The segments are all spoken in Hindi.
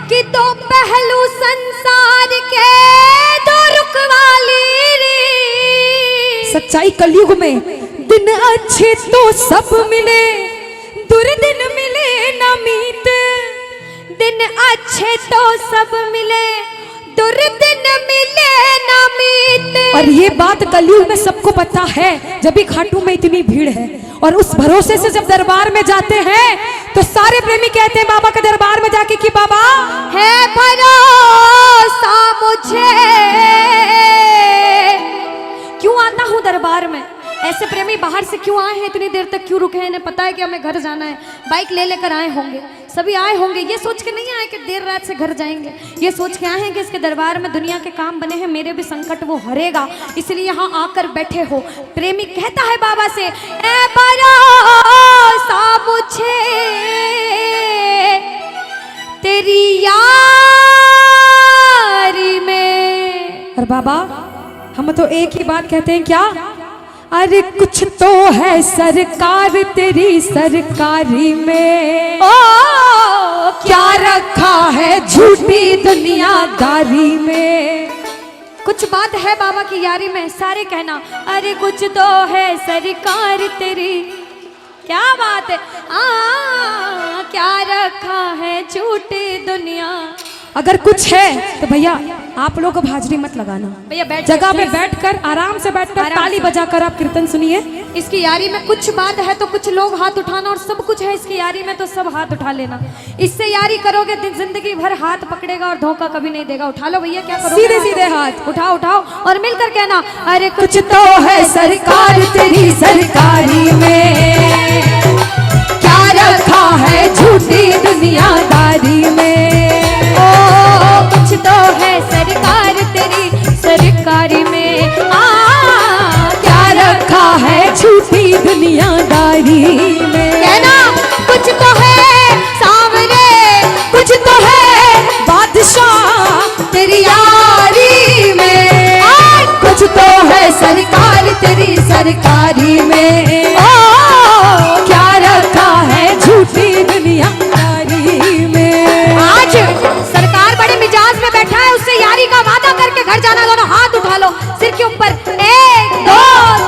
कि दो पहलू संसार के दो रुख वाली रे। सच्चाई कलयुग में दिन अच्छे तो सब मिले, दुर्दिन मिले न मीत। दिन अच्छे तो सब मिले, दुर्दिन मिले न मीत। और ये बात कलयुग में सबको पता है, जब भी खाटू में इतनी भीड़ है। और उस भरोसे से जब दरबार में जाते हैं तो सारे प्रेमी कहते हैं बाबा के दरबार में जाके कि बाबा है भरोसा मुझे। क्यों आता हूँ दरबार में? ऐसे प्रेमी बाहर से क्यों आए हैं, इतनी देर तक क्यों रुके हैं? इन्हें पता है कि हमें घर जाना है, बाइक ले लेकर आए होंगे, सभी आए होंगे। ये सोच के नहीं आए कि देर रात से घर जाएंगे, ये सोच के आए हैं कि इसके दरबार में दुनिया के काम बने हैं, मेरे भी संकट वो हरेगा, इसलिए यहाँ आकर बैठे हो। प्रेमी कहता है बाबा से, ऐ भरोसा मुझे तेरी यारी में। और बाबा हम तो एक ही बात कहते हैं, क्या? अरे कुछ तो है सरकार तेरी सरकारी में, ओ क्या रखा है झूठी दुनियादारी में। कुछ बात है बाबा की यारी में, सारे कहना अरे कुछ तो है सरकार तेरी। क्या बात है, क्या रखा है झूठी दुनिया। अगर कुछ है तो भैया आप लोग अब हाजिरी मत लगाना, भैया बैठ जगह पे बैठकर आराम से बैठकर ताली बजाकर आप कीर्तन सुनिए। इसकी यारी में कुछ बात है तो कुछ लोग हाथ उठाना, और सब कुछ है इसकी यारी में तो सब हाथ उठा लेना। इससे यारी करोगे जिंदगी भर हाथ पकड़ेगा और धोखा कभी नहीं देगा। उठा लो भैया, क्या करोगे? सीधे सीधे हाथ उठाओ उठाओ और मिलकर कहना अरे कुछ तो है सरकार तेरी सरकारी में, क्या रखा है झूठी दुनियादारी में। कुछ तो है सरकार तेरी सरकारी में, क्या रखा है झूठी दुनियादारी में। कहना कुछ तो है सावरे, कुछ तो है बादशाह तेरी यारी में, कुछ तो है सरकार तेरी सरकारी में। क्या रखा है झूठी दुनियादारी में। आज सरकार बड़े मिजाज में बैठा है, उससे यारी का वादा करके घर जाना। दोनों हाथ उठा लो सिर के ऊपर, 1 2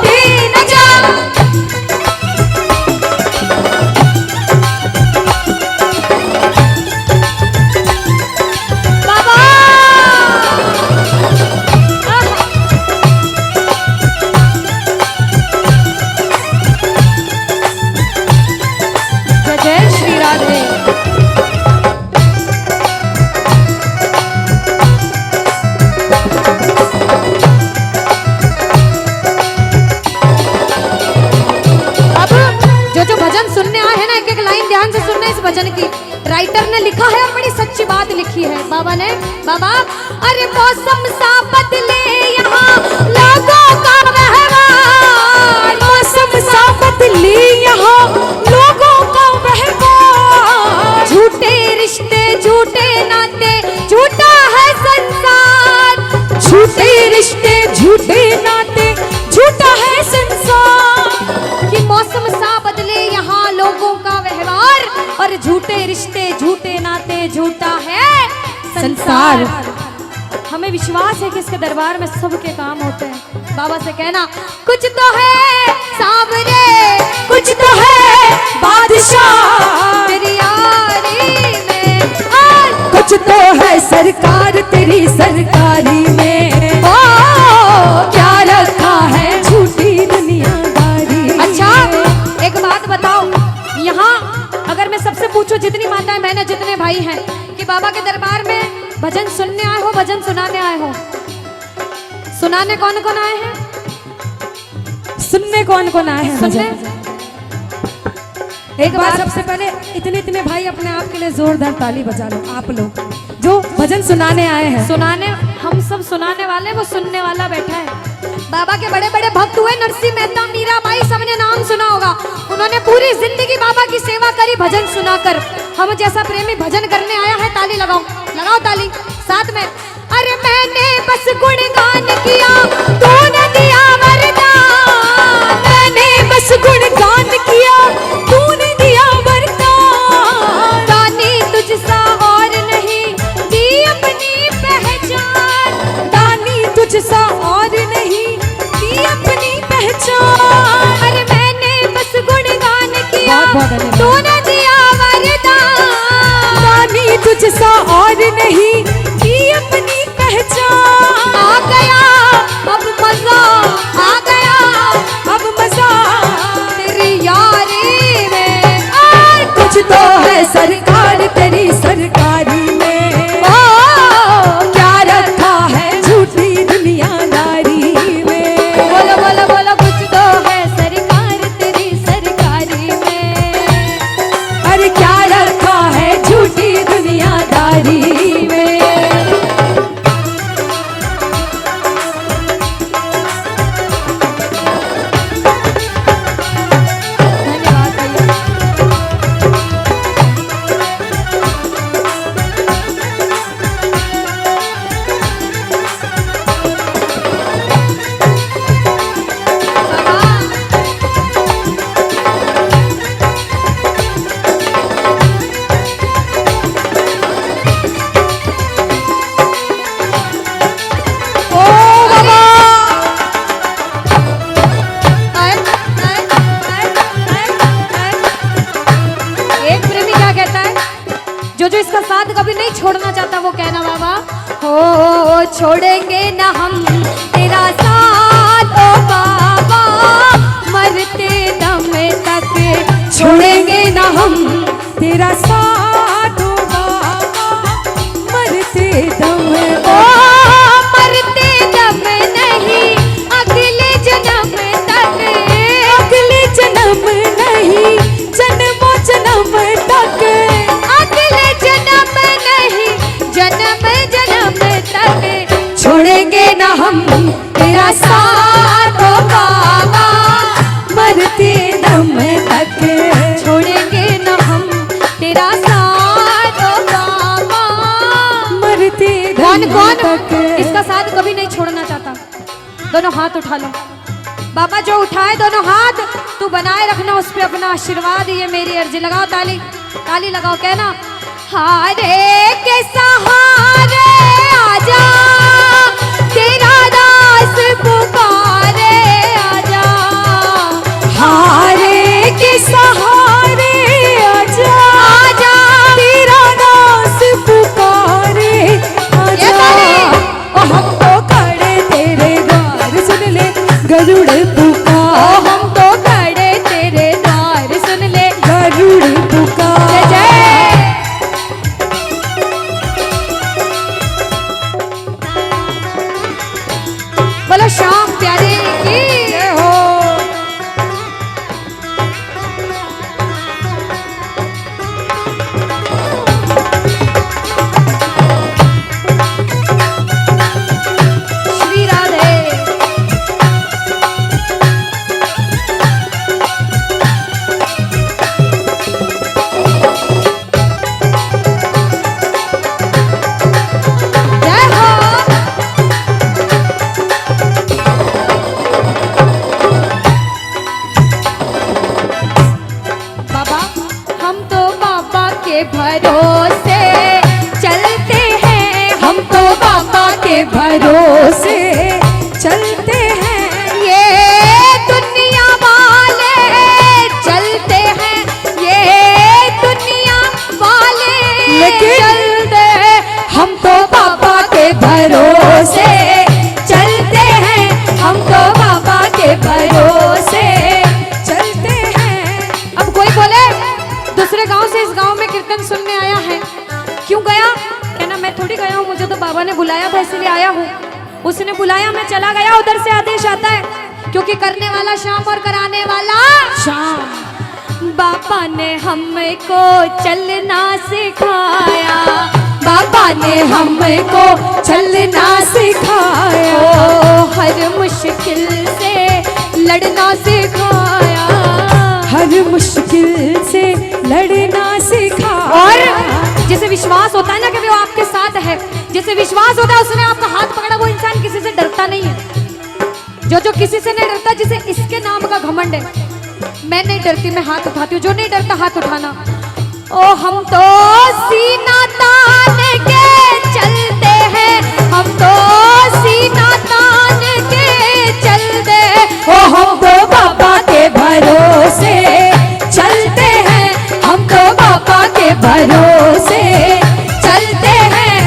3 जा। बाबा जय जय श्री राधे। जो भजन सुनने आए हैं ना, एक एक लाइन ध्यान से सुनना इस भजन की। राइटर ने लिखा है और बड़ी सच्ची बात लिखी है बाबा ने। बाबा अरे मौसम सा बदले यहाँ लोगों का व्यवहार, मौसम सा बदले यहाँ लोगों का व्यवहार। झूठे रिश्ते झूठे नाते झूठा है संसार, झूठे रिश्ते झूठे नाते झूठा है संसार। कि मौसम सा बदले यहाँ लोगों का व्यवहार, और झूठे रिश्ते झूठे नाते झूठा है संसार। हमें विश्वास है कि इसके दरबार में सबके काम होते हैं। बाबा से कहना कुछ तो है सावरे, कुछ तो है बादशाह तेरी यारी में, कुछ तो है सरकार तेरी सरकारी में। ओ क्या रखा है झूठी दुनियादारी। अच्छा एक बात बताओ, यहाँ अगर मैं सबसे पूछूं, जितनी माताएं बहनें जितने भाई हैं, कि बाबा के दरबार में भजन सुनने आए हो भजन सुनाने आए हो? सुनाने कौन कौन आए हैं? सुनने कौन कौन आए हैं? सुनने एक बार सबसे पहले इतने इतने भाई अपने आप के लिए जोरदार ताली बजा लो, आप लोग जो भजन सुनाने आए हैं। सुनाने हम सब सुनाने वाले, वो सुनने वाला बैठा है। बाबा के बड़े बड़े भक्त हुए, नरसिंह मेहता, मीराबाई, सबने नाम सुना होगा। उन्होंने पूरी जिंदगी बाबा की सेवा करी भजन सुनाकर। हम जैसा प्रेमी भजन करने आया है, ताली लगाओ, लगाओ ताली साथ में। अरे मैंने बस गुणगान किया, तूने दिया वरदान। मैंने बस गुणगान किया, तूने दिया वरदान। दानी तुझसा और नहीं, नहीं की अपनी पहचान। आ गया अब मजा, आ गया अब मजा तेरी यारी में। और कुछ तो है सरकार तेरी सरकारी में, क्या रखा है झूठी दुनियादारी में। बोलो बोलो बोलो, कुछ तो है सरकार तेरी सरकारी में। अरे क्या रखा है झूठी दुनियादारी में। धन्यवाद भैया। ओ बाबा एक प्रेमी क्या कहता है, जो इसका साथ कभी नहीं छोड़ना चाहता वो कहना बाबा, हो छोड़ेंगे ना हम तेरा साथ ओ बाबा, मरते दम तक छोड़ेंगे ना हम तेरा साथ ओ बाबा, मरते दम ओ मरते दम नहीं अगले जन्म तक, अगले जन्म नहीं जन्मों जन्म तक, अगले जन्म नहीं जन्म जन्म तक छोड़ेंगे ना हम तेरा साथ ओ बाबा, मरते दम तक। छोड़ेंगे न हम तेरा साथ ओ बाबा। मरते कौन दम कौन तक। इसका साथ कभी नहीं छोड़ना चाहता? दोनों हाथ उठा लो बाबा, जो उठाए दोनों हाथ तू बनाए रखना उस पे अपना आशीर्वाद, ये मेरी अर्जी। लगाओ ताली, ताली लगाओ, कहना हारे के सहारे आजा, तेरा दास पुकारे आजा। हारे के सहारे आजा, आजा तेरा दास पुकारे ये आजा। ताली। ओ हम तो खड़े तेरे द्वार सुन ले गरुड़ ओ पुकार, हम तो खड़े तेरे द्वार सुन ले गरुड़ पुकार। जय जय। बोलो श्याम प्यारे की जय हो। श्री राधे। जय हो। बाबा हम तो बाबा के भरोसे चलते हैं, हम तो बाबा के भरोसे चलते हैं, ये दुनिया वाले चलते हैं, ये दुनिया वाले लेकिन चलते हैं। हम तो बाबा के भरोसे चलते हैं, हम तो बाबा के भरोसे चलते हैं। अब कोई बोले दूसरे गांव से इस गांव में कीर्तन सुनने आया है, क्यों गया? कहना मैं थोड़ी गया हूँ, मुझे तो बाबा ने बुलाया था इसलिए आया हूँ। उसने बुलाया, मैं चला गया, उधर से आदेश आता है, क्योंकि करने वाला श्याम और कराने वाला शाम। बाबा ने हमको चलना सिखाया, बाबा ने हमको चलना सिखाया, ओ हर मुश्किल से लड़ना सिखाया, हर मुश्किल से लड़ना सिखाया। और जिसे विश्वास होता है ना कि वो आपके साथ है, जिसे विश्वास होता है उसने आपका हाथ पकड़ा, वो इंसान किसी से डरता नहीं है। जो किसी से नहीं डरता, जिसे इसके नाम का घमंड है, मैं नहीं डरती, मैं हाथ उठाती हूँ। जो नहीं डरता हाथ उठाना। ओ हम तो सीना तान के चलते हैं, हम तो सीना तान के चलते हैं। ओ हम तो बाबा के भरोसे चलते हैं, हम तो बाबा के भरोसे चलते हैं,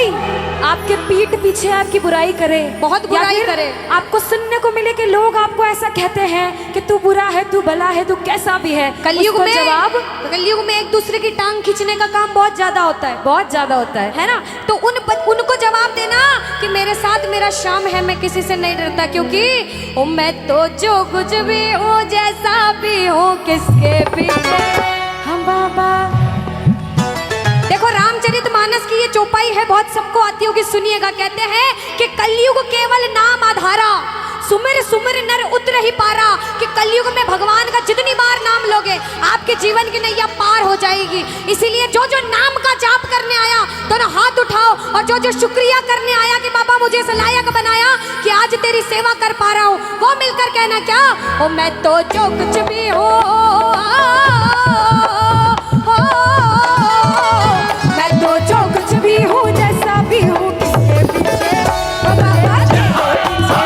कोई आपके पीठ पीछे आपकी बुराई करे, बहुत या बुराई फिर करे। आपको सुनने को मिले कि लोग आपको ऐसा कहते हैं कि तू बुरा है, तू भला है, तू कैसा भी है, कलयुग उसको में जवाब कलयुग में एक दूसरे की टांग खींचने का काम बहुत ज्यादा होता है, बहुत ज्यादा होता है है ना। तो उनको जवाब देना कि मेरे साथ मेरा शाम है, मैं किसी से नहीं डरता, क्योंकि ओ मैं तो जो कुछ भी हूँ, जैसा भी हूँ, किसके पीछे हम बाबा। देखो रामचरितमानस की ये चौपाई है, बहुत सबको आती होगी, सुनिएगा। कहते हैं कि कलयुग केवल नाम आधारा, सुमिर सुमिर नर उतर ही पारा। कि कलयुग में भगवान का जितनी बार नाम लोगे आपके जीवन की नैया पार हो जाएगी। इसीलिए जो जो नाम का जाप करने आया दोनों हाथ उठाओ, और जो जो शुक्रिया करने आया कि बाबा मुझे इस लायक बनाया कि आज तेरी सेवा कर पा रहा हूँ, वो मिलकर कहना क्या, ओ मैं तो जो कुछ भी हूँ, मैं तो जो कुछ भी हूँ, जैसा भी हूँ, किसके पीछे ओ बाबा तेरे पीछे।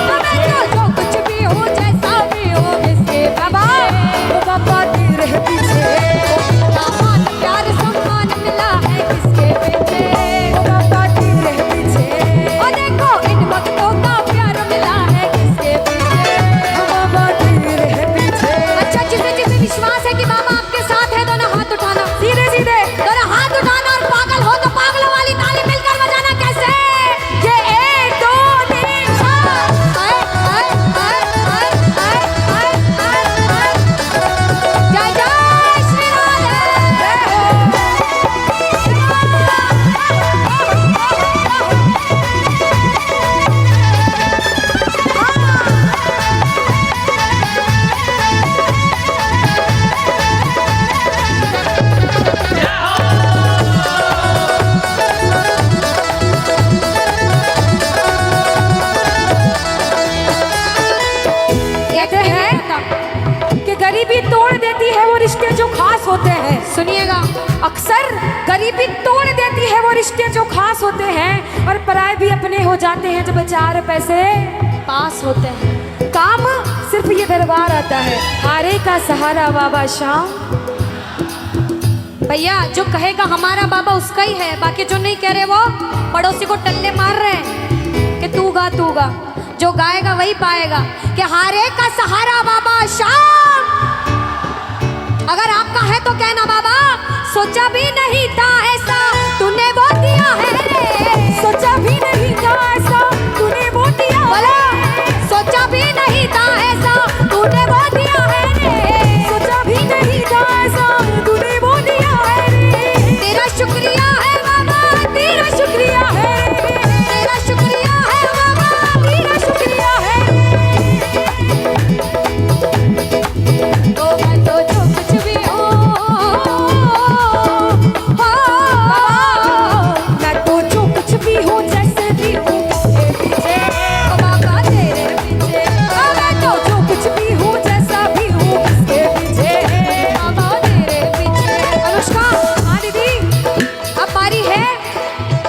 मैं तो जो कुछ भी हूँ, जैसा भी हूँ, किसके बाबा ओ बाबा तेरे पीछे। मान प्यार सम्मान मिला है किसके पीछे, ओ बाबा तेरे पीछे। और देखो इन भक्तों का प्यार मिला है किसके पीछे, ओ बाबा तेरे पीछे। अच्छा जिसे जिसे विश्वास है कि बाबा आपके साथ है, दोनों हाथ उठाना, सीधे सीधे दोनों हाथ उठाना, और पागल हो तो पागलों वाली ताली मिलकर बजाना। कैसे ये 1 2 3 जय जय श्री कहते हैं कि गरीबी तोड़ देती है वो रिश्ते जो खास होते हैं। सुनिएगा, अक्सर गरीबी तोड़ देती है वो रिश्ते जो खास होते हैं, और पराए भी अपने हो जाते हैं जब 4 पैसे पास होते हैं। काम सिर्फ ये दरबार आता है, हारे का सहारा बाबा शाम। भैया जो कहेगा हमारा बाबा उसका ही है, बाकी जो नहीं कह रहे वो पड़ोसी को टल्ले मार रहे हैं कि तू गा तू गा। जो गाएगा वही पाएगा कि हारे का सहारा बाबा शाम। अगर आपका है तो कहना बाबा सोचा भी नहीं था ऐसा तूने वो दिया है रे, सोचा भी नहीं था ऐसा तूने वो दिया। बोला सोचा भी नहीं था ऐसा तूने वो दिया है रे, सोचा भी नहीं था ऐसा तूने वो दिया है रे। तेरा शुक्रिया है बाबा, तेरा शुक्रिया है, तेरा शुक्रिया है बाबा, तेरा शुक्रिया है। तो मैं तो जो कुछ भी हूँ, मैं तो जो कुछ भी हूँ, जैसे भी हूँ, किसके पीछे ओ बाबा तेरे पीछे, मैं तो जो कुछ भी हूँ, जैसा भी हूँ, किसके पीछे बाबा तेरे पीछे। अनुष्का, हाँ दीदी, अब बारी है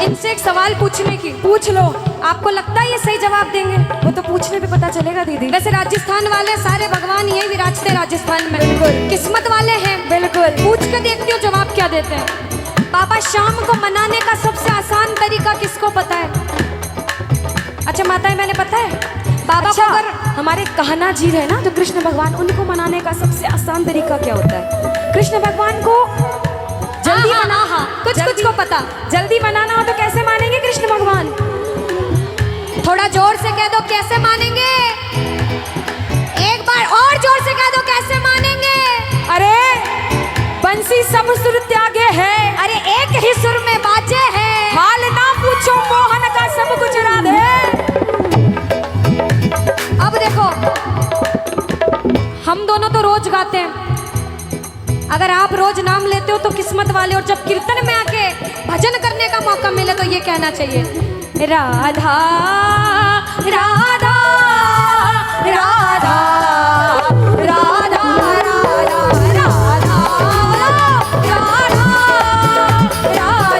इनसे एक सवाल पूछने की। पूछ लो। आपको लगता है ये सही जवाब देंगे? वो तो पूछने पे पता चलेगा दीदी। वैसे राजस्थान वाले सारे भगवान यही विराजते राजस्थान में, बिल्कुल। किस्मत वाले हैं। बिल्कुल। पूछ के देखती हूँ जवाब क्या देते हैं। बाबा शाम को मनाने का सबसे आसान तरीका किसको पता है? अच्छा माताएं मैंने पता है बाबा अच्छा, को अगर हमारे कहना जी है ना जो कृष्ण भगवान, उनको मनाने का सबसे आसान तरीका क्या होता है? कृष्ण भगवान को जल्दी हाँ, मना, हाँ, हाँ, कुछ जल्दी- कुछ को पता। जल्दी मनाना हो तो कैसे मानेंगे कृष्ण भगवान? थोड़ा जोर से कह दो कैसे मानेंगे, एक बार और जोर से कह दो कैसे मानेंगे। अरे बंसी सब सुर त्यागे है, अरे एक ही सुर में बाजे है, हाल ना पूछो मोहन का सब कुछ राधे। अब देखो हम दोनों तो रोज गाते हैं, अगर आप रोज नाम लेते हो तो किस्मत वाले, और जब कीर्तन में आके भजन करने का मौका मिले तो ये कहना चाहिए राधा राधा राधा राधा राधा राधा राधा।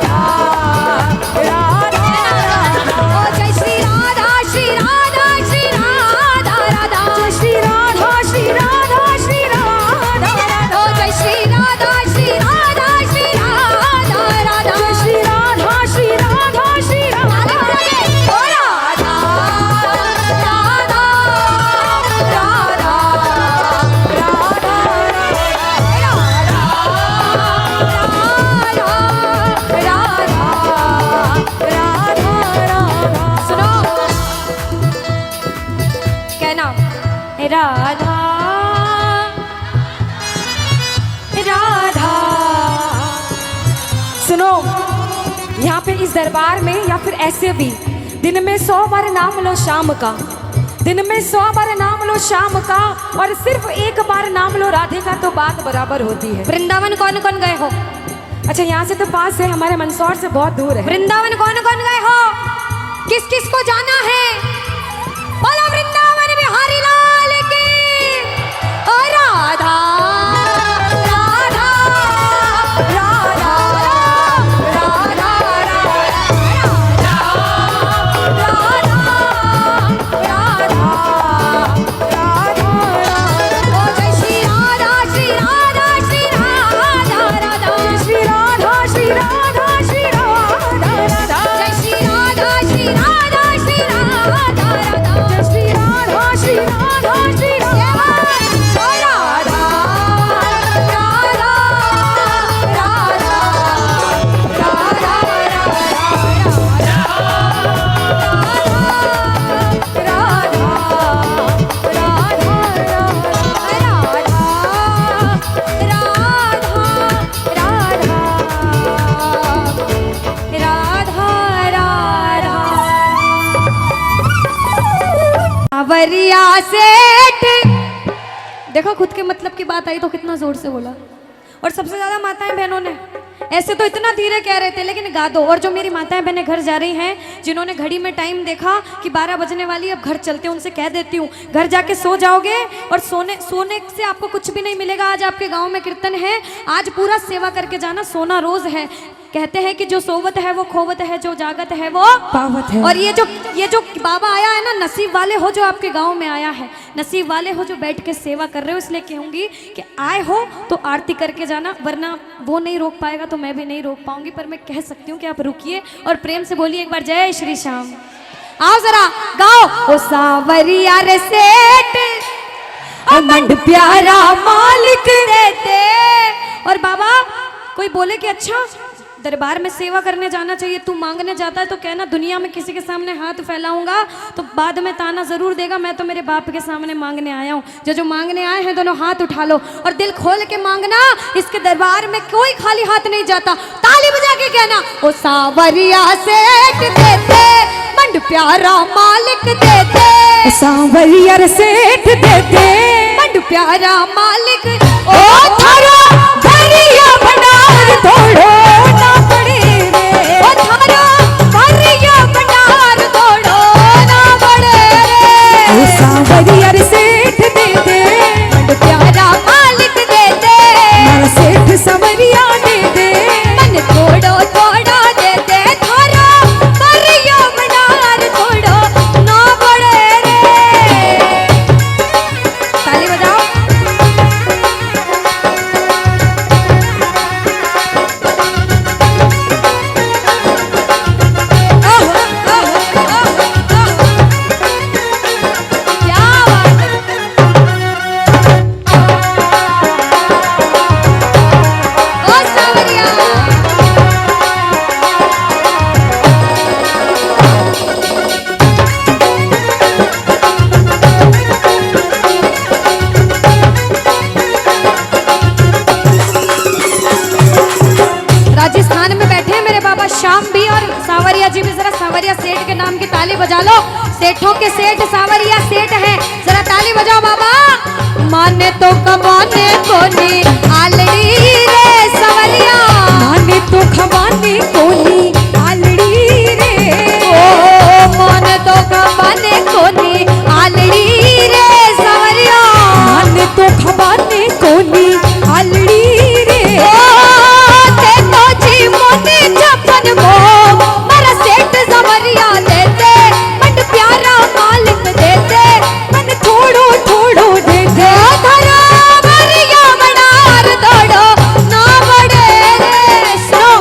ओ जय श्री राधा श्री राधा श्री राधा राधा, जय श्री राधा श्री राधा श्री राधा राधा, ओ जय श्री राधा श्री राधा श्री राधा राधा, जय श्री राधा श्री राधा राधा राधा। सुनो, यहाँ पे इस दरबार में या फिर ऐसे भी दिन में 100 बार नाम लो शाम का, दिन में 100 बार नाम लो शाम का, और सिर्फ एक बार नाम लो राधे का तो बात बराबर होती है। वृंदावन कौन कौन गए हो? अच्छा, यहाँ से तो पास है, हमारे मंदसौर से बहुत दूर है। वृंदावन कौन कौन गए हो? किस किस को जाना है? बोलो वृंदावन बिहारी लाल की। ओ राधा राधा राधा राधा ओ जय श्री राधा श्री राधा श्री राधा राधा श्री राधा श्री राधा श्री राधा राधा, जय श्री राधा श्री राधा श्री राधा राधा, जय श्री राधा श्री राधा श्री राधा। ओ राधा राधा सावरिया सेठ। देखो, खुद के मतलब की बात आई तो कितना जोर से बोला। और सबसे ज्यादा माताएं बहनों ने, ऐसे तो इतना धीरे कह रहे थे लेकिन गा दो। और जो मेरी माताएं बहनें घर जा रही हैं, जिन्होंने घड़ी में टाइम देखा कि 12 बजने वाली, अब घर चलते हैं, उनसे कह देती हूँ घर जाके सो जाओगे और सोने से आपको कुछ भी नहीं मिलेगा। आज आपके गांव में कीर्तन है, आज पूरा सेवा करके जाना, सोना रोज है। कहते हैं कि जो सोवत है वो खोवत है, जो जागत है वो पावत है। और ये जो बाबा आया है ना, नसीब वाले हो जो आपके गांव में आया है, नसीब वाले हो जो बैठ के सेवा कर रहे हो। इसलिए कहूंगी कि आए हो तो आरती करके जाना, वरना वो नहीं रोक पाएगा तो मैं भी नहीं रोक पाऊंगी। पर मैं कह सकती हूँ कि आप रुकिए और प्रेम से बोलिए एक बार जय श्री श्याम। आओ जरा गाओ। ओ सावरिया रे सेठ, मंड प्यारा मालिक देते। और बाबा कोई बोले कि अच्छा दरबार में सेवा करने जाना चाहिए, तू मांगने जाता है तो कहना दुनिया में किसी के सामने हाथ फैलाऊंगा तो बाद में ताना जरूर देगा। मैं तो मेरे बाप के सामने मांगने आया हूँ। जो मांगने आए हैं दोनों हाथ उठा लो और दिल खोल के मांगना। इसके दरबार में कोई खाली हाथ नहीं जाता। ताली बजा के कहना ओ सावरिया सेठ देते, मंड प्यारा मालिक देते, सांवरिया रे सेठ देते, मंड प्यारा मालिक। ओ थारा भरिया भंडार तोड़ो ना पड़े रे, ओ थारा भरिया भंडार तोड़ो ना पड़े रे। ओ सांवरिया रे सेठ देते, मंड प्यारा मालिक देते, मारा सेठ सांवरिया देते, मन तोड़ो तोड़ो देते, थारा भरिया भंडार तोड़ो ना पड़े रे। ताली बजाओ। क्या बात है। ओ सावरिया राजस्थान में बैठे हैं मेरे बाबा श्याम भी और सावरिया जी भी। जरा सावरिया सेठ के नाम की ताली बजा लो। सेठों के सेठ सावरिया सेठ हैं, जरा ताली बजाओ बाबा। माने तो कमाने को नहीं आलड़ी रे सावरिया, माने तो खवाने कोनी आलड़ी रे, ओ माने तो कमाने को नहीं आलड़ी रे सावरिया, माने तो खवाने कोनी आलड़ी रे। ओ ते तो जी मोने छप्पन को मारा सेठ सावरिया देते, मंड प्यारा मालिक देते, मन थोड़ो थोड़ो देते, धरा भरिया भंडार तोड़ो ना पड़े रे। सुनो,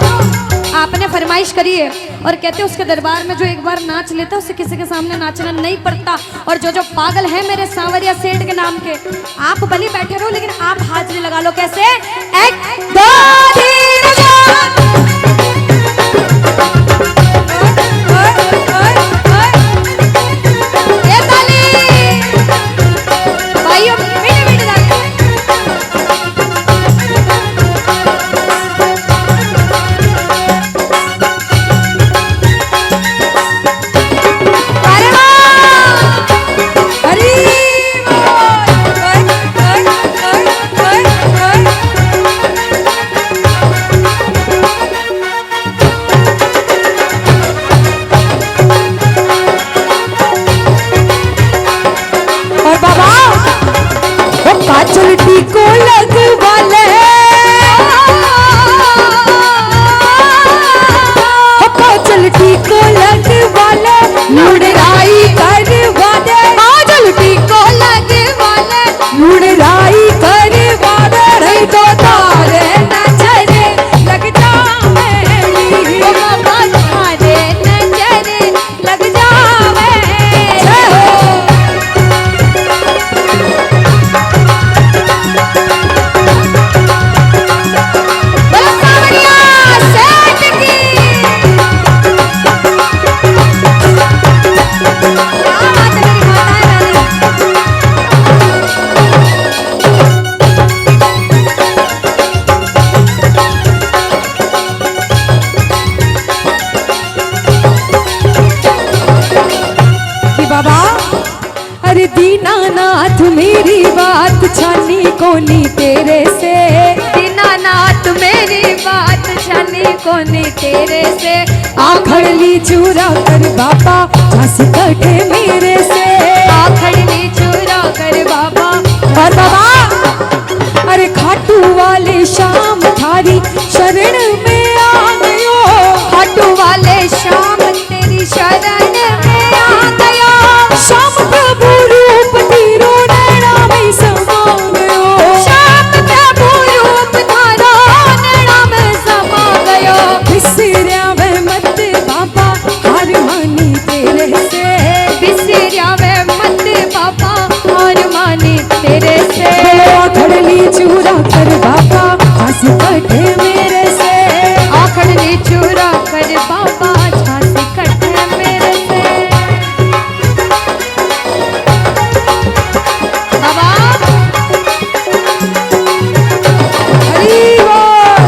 आपने फरमाइश करी है और कहते उसके दरबार में जो एक बार नाच लेता उसे किसी के सामने नाचना नहीं पड़ता। और जो पागल है मेरे सांवरिया सेठ के नाम के, आप भले बैठे रहो लेकिन आप हाजिरी लगा लो। कैसे? एक दो तीन चार। ये ताली बाबा अरे दीनानाथ मेरी बात छानी कोनी तेरे से, दीनानाथ मेरी बात छानी कोनी तेरे से, आखड़ ली चूरा कर बाबा झांसी कटे मेरे से, आखड़ ली चूरा कर बाबा। और बाबा अरे खाटू वाले शाम थारी शरण में आ गयो, खाटू वाले शाम तेरी शरण में आ गयो, श्याम प्रभु रूप तेरो नैना में समा गयो, श्याम प्रभु रूप थारो नैना में समा गयो, बिसरिया वे मत बाबा हार मानी तेरे से, बिसरिया वे मत बाबा हार मानी तेरे से, आखड़ ली चूरा कर बाबा झांसी कटे मेरे से, आखड़ ली चूरा कर बाबा झांसी कटे मेरे से। बाबा हरि बोल।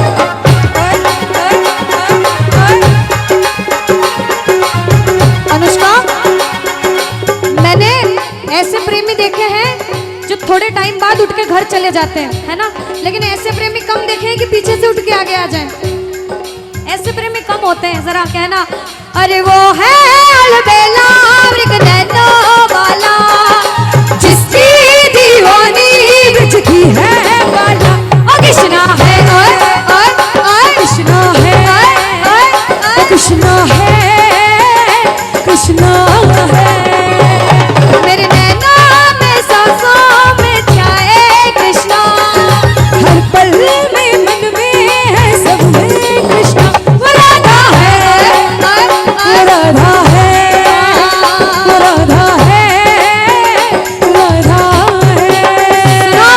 अनुष्का, मैंने ऐसे प्रेमी देखे हैं जो थोड़े टाइम बाद उठ के घर चले जाते हैं, है ना, लेकिन ऐसे प्रेमी कम देखे हैं कि पीछे से उठ के आगे आ जाएं। ऐसे प्रेमी कम होते हैं, जरा कहना अरे वो है अलबेला मृग नैनों वाला, जिसकी दीवानी ब्रज की है बाला, ओ कृष्णा है, ओए ओए ओए कृष्णा है, ओए कृष्णा है, कृष्णा है, मेरे नैना में सांसों में छाए कृष्णा, हर पल में मन में है सब में कृष्णा, वो राधा है, वो राधा है, वो राधा है, राधा है। सुनो,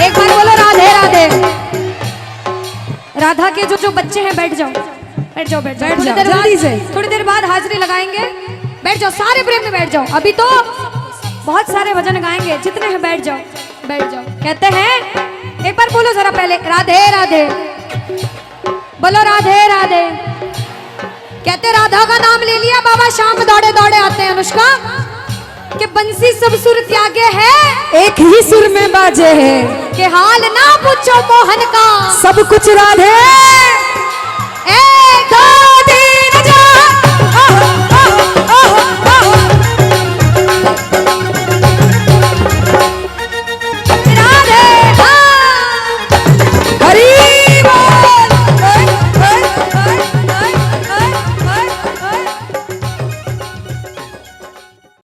एक बार बोलो राधे राधे। राधा के जो जो बच्चे हैं बैठ जाओ, बैठ जाओ, बैठ जाओ, बैठ थोड़ी जाओ, देर बाद- जल्दी से। थोड़ी देर बाद हाजिरी लगाएंगे, बैठ जाओ, सारे प्रेम में बैठ जाओ, अभी तो बहुत सारे भजन गाएंगे, जितने हैं बैठ जाओ, बैठ जाओ। कहते हैं एक बार बोलो जरा पहले राधे राधे, बोलो राधे राधे। कहते राधा का नाम ले लिया बाबा शाम दौड़े दौड़े आते हैं। अनुष्का कि बंसी सब सुर त्यागे है, एक ही सुर में बाजे है, कि हाल ना पूछो मोहन का, सब कुछ राधे